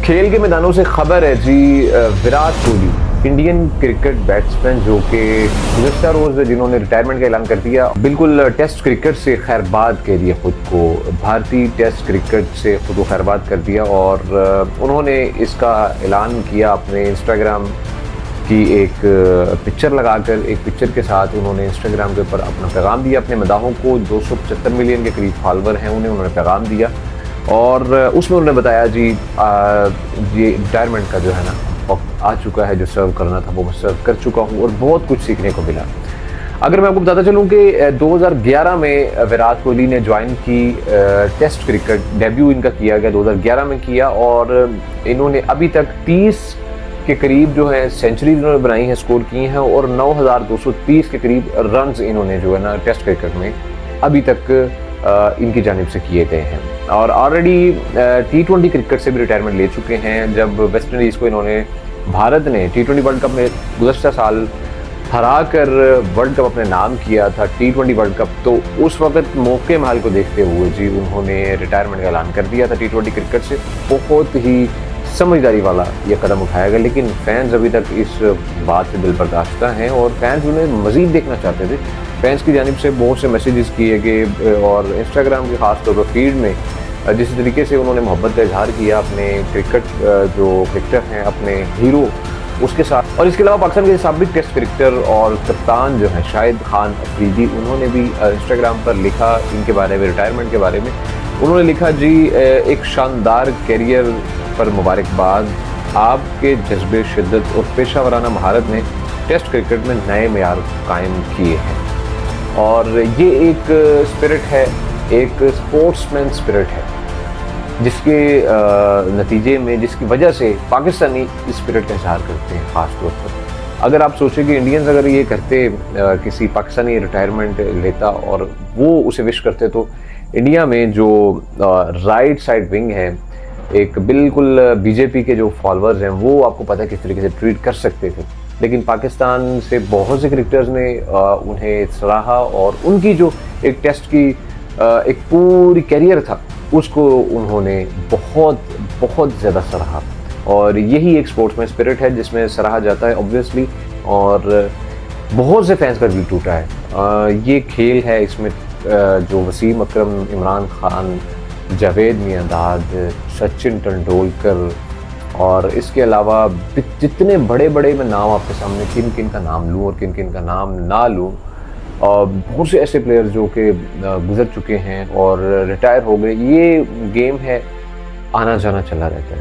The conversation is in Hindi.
खेल के मैदानों से खबर है जी, Virat Kohli Indian cricket batsman जो कि गुज़श्ता रोज़ जिन्होंने रिटायरमेंट का ऐलान कर दिया, बिल्कुल टेस्ट क्रिकेट से खैरबाद कह दिया खुद को, भारतीय टेस्ट क्रिकेट से खुद को खैरबाद कर दिया। और उन्होंने इसका ऐलान किया अपने इंस्टाग्राम की एक पिक्चर लगाकर। एक पिक्चर के साथ उन्होंने इंस्टाग्राम के ऊपर अपना पैगाम दिया अपने मदाहों को। 275 मिलियन के करीब फॉलोवर हैं उन्होंने पैगाम दिया और उसमें उन्होंने बताया जी ये रिटायरमेंट का जो है ना वक्त आ चुका है, जो सर्व करना था वो मैं सर्व कर चुका हूँ और बहुत कुछ सीखने को मिला। अगर मैं आपको बताता चलूँ कि 2011 में विराट कोहली ने ज्वाइन की टेस्ट क्रिकेट, डेब्यू इनका किया गया 2011 में किया और इन्होंने अभी तक 30 के करीब जो है सेंचुरी इन्होंने बनाई है, स्कोर की हैं और 9230 के करीब रन्स इन्होंने जो है ना टेस्ट क्रिकेट में अभी तक इनकी जानिब से किए गए हैं। और ऑलरेडी T20 क्रिकेट से भी रिटायरमेंट ले चुके हैं। जब वेस्ट इंडीज़ को इन्होंने, भारत ने T20 वर्ल्ड कप में गुज़श्ता साल हरा कर वर्ल्ड कप अपने नाम किया था, T20 वर्ल्ड कप, तो उस वक्त मौके महल को देखते हुए जी उन्होंने रिटायरमेंट का ऐलान कर दिया था T20 क्रिकेट से। बहुत ही समझदारी वाला ये कदम उठाया गया, लेकिन फैंस अभी तक इस बात से दिल बर्दाश्ता हैं और फैंस उन्हें मज़ीद देखना चाहते थे। फैंस की जानिब से बहुत से मैसेजेस किए गए और इंस्टाग्राम के ख़ास तौर पर फीड में जिस तरीके से उन्होंने मोहब्बत का इजहार किया अपने क्रिकेट जो क्रिकेटर हैं, अपने हीरो उसके साथ। और इसके अलावा पाकिस्तान के साबिक टेस्ट क्रिकेटर और कप्तान जो हैं शाहिद खान अफरीदी, उन्होंने भी इंस्टाग्राम पर लिखा इनके बारे में, रिटायरमेंट के बारे में। उन्होंने लिखा जी एक शानदार कैरियर पर मुबारकबाद, आपके जज्बे, शिद्दत और पेशा वराना महारत ने टेस्ट क्रिकेट में नए मेयार कायम किए हैं। और ये एक स्पिरिट है, एक स्पोर्ट्समैन स्पिरिट है जिसके नतीजे में, जिसकी वजह से पाकिस्तानी इस स्पिरिट का इजहार करते हैं। ख़ास तौर पर अगर आप सोचें कि इंडियंस अगर ये करते, किसी पाकिस्तानी रिटायरमेंट लेता और वो उसे विश करते, तो इंडिया में जो राइट साइड विंग है, एक बिल्कुल बीजेपी के जो फॉलोअर्स हैं, वो आपको पता है किस तरीके से ट्रीट कर सकते थे। लेकिन पाकिस्तान से बहुत से क्रिकेटर्स ने उन्हें सराहा और उनकी जो एक टेस्ट की एक पूरी कैरियर था उसको उन्होंने बहुत बहुत ज़्यादा सराहा। और यही एक स्पोर्ट्समैन स्पिरिट है जिसमें सराहा जाता है ऑब्वियसली। और बहुत से फैंस का दिल टूटा है। ये खेल है, इसमें जो वसीम अकरम, इमरान खान, जावेद मियांदाद, सचिन तेंदुलकर और इसके अलावा जितने बड़े बड़े मैं नाम आपके सामने किन किन का नाम लूँ और किन किन का नाम ना लूँ, बहुत से ऐसे प्लेयर्स जो कि गुजर चुके हैं और रिटायर हो गए। ये गेम है, आना जाना चला रहता है।